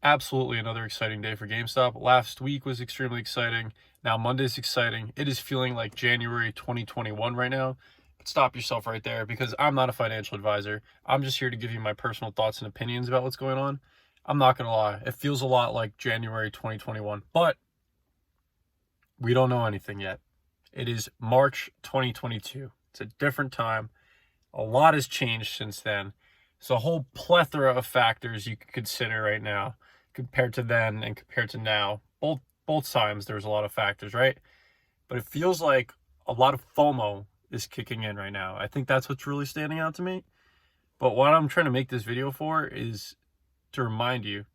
Absolutely another exciting day for GameStop. Last week was extremely exciting. Now Monday's exciting. It is feeling like January 2021 right now. But stop yourself right there because I'm not a financial advisor. I'm just here to give you my personal thoughts and opinions about what's going on. I'm not going to lie. It feels a lot like January 2021, but we don't know anything yet. It is March 2022. It's a different time. A lot has changed since then. It's a whole plethora of factors you could consider right now compared to then and compared to now. Both times there's a lot of factors, right? But it feels like a lot of FOMO is kicking in right now. I think that's what's really standing out to me. But what I'm trying to make this video for is to remind you,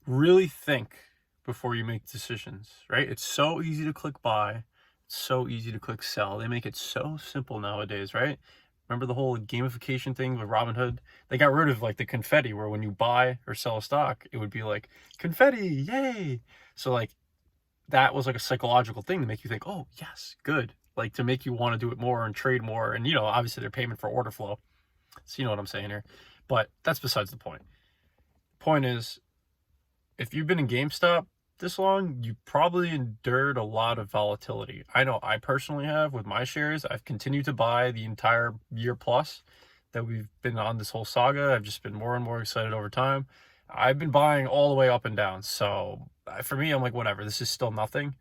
really think before you make decisions, right? It's so easy to click buy. It's so easy to click sell. They make it so simple nowadays, right? Remember the whole gamification thing with Robinhood? They got rid of like the confetti where when you buy or sell a stock, it would be like confetti, yay. So like that was like a psychological thing to make you think, oh yes, good. Like to make you want to do it more and trade more. And obviously they're payment for order flow. So you know what I'm saying here. But that's besides the point. Point is, if you've been in GameStop this long, you probably endured a lot of volatility. I know I personally have with my shares. I've continued to buy the entire year plus that we've been on this whole saga. I've just been more and more excited over time. I've been buying all the way up and down. So for me, I'm like, whatever, this is still nothing.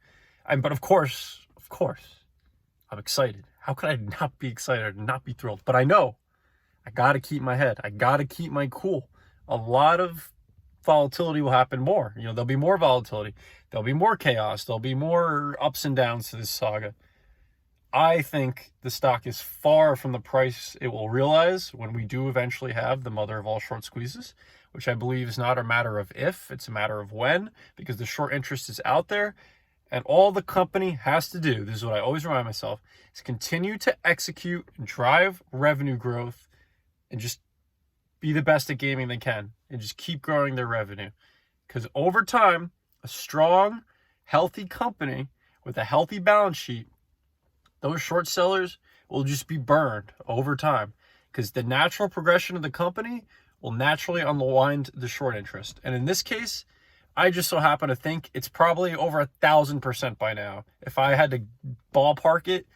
But of course, I'm excited. How could I not be excited and not be thrilled? But I know I got to keep my head. I got to keep my cool. A lot of volatility will happen more. There'll be more volatility. There'll be more chaos. There'll be more ups and downs to this saga. I think the stock is far from the price it will realize when we do eventually have the mother of all short squeezes, which I believe is not a matter of if, it's a matter of when, because the short interest is out there. And all the company has to do, this is what I always remind myself, is continue to execute and drive revenue growth and just be the best at gaming they can and just keep growing their revenue. Because over time, a strong, healthy company with a healthy balance sheet, those short sellers will just be burned over time because the natural progression of the company will naturally unwind the short interest. And in this case, I just so happen to think it's probably over 1,000% by now. If I had to ballpark it,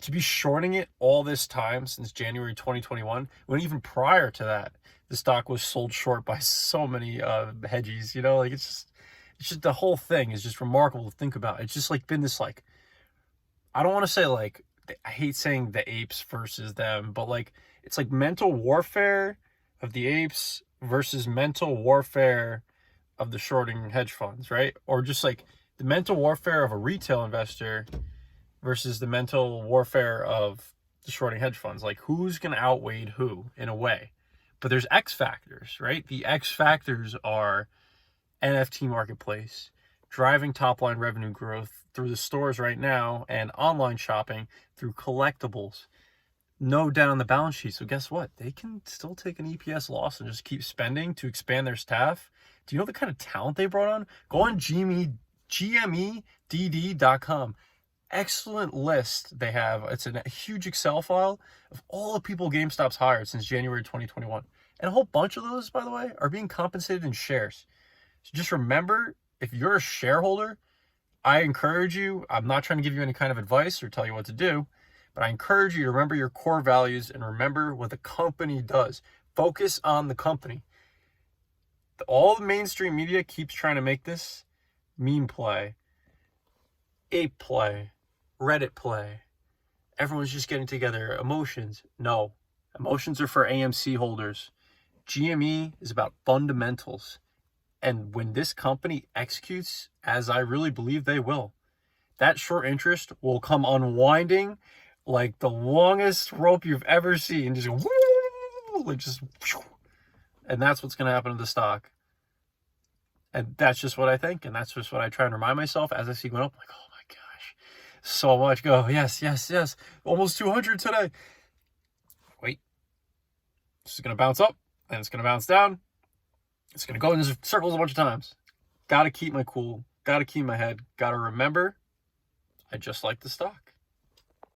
to be shorting it all this time since January 2021, when even prior to that, the stock was sold short by so many hedgies, like it's just the whole thing is just remarkable to think about. It's just like been this like, I don't want to say like, I hate saying the apes versus them, but like, it's like mental warfare of the apes versus mental warfare of the shorting hedge funds, right? Or just like the mental warfare of a retail investor versus the mental warfare of the shorting hedge funds. Like who's going to outweigh who in a way? But there's X factors, right? The X factors are NFT marketplace, driving top line revenue growth through the stores right now and online shopping through collectibles. No debt on the balance sheet. So guess what? They can still take an EPS loss and just keep spending to expand their staff. Do you know the kind of talent they brought on? Go on GMEDD.com. Excellent list they have. It's a huge Excel file of all the people GameStop's hired since January 2021. And a whole bunch of those, by the way, are being compensated in shares. So just remember, if you're a shareholder, I encourage you, I'm not trying to give you any kind of advice or tell you what to do, but I encourage you to remember your core values and remember what the company does. Focus on the company. All the mainstream media keeps trying to make this meme play, ape play, Reddit play. Everyone's just getting together. Emotions. No. Emotions are for AMC holders. GME is about fundamentals. And when this company executes, as I really believe they will, that short interest will come unwinding like the longest rope you've ever seen. Just and that's what's going to happen to the stock. And that's just what I think. And that's just what I try and remind myself as I see going up. Like, oh my gosh, so much go. Yes. Almost 200 today. Wait. This is going to bounce up and it's going to bounce down. It's going to go in circles a bunch of times. Got to keep my cool. Got to keep my head. Got to remember, I just like the stock.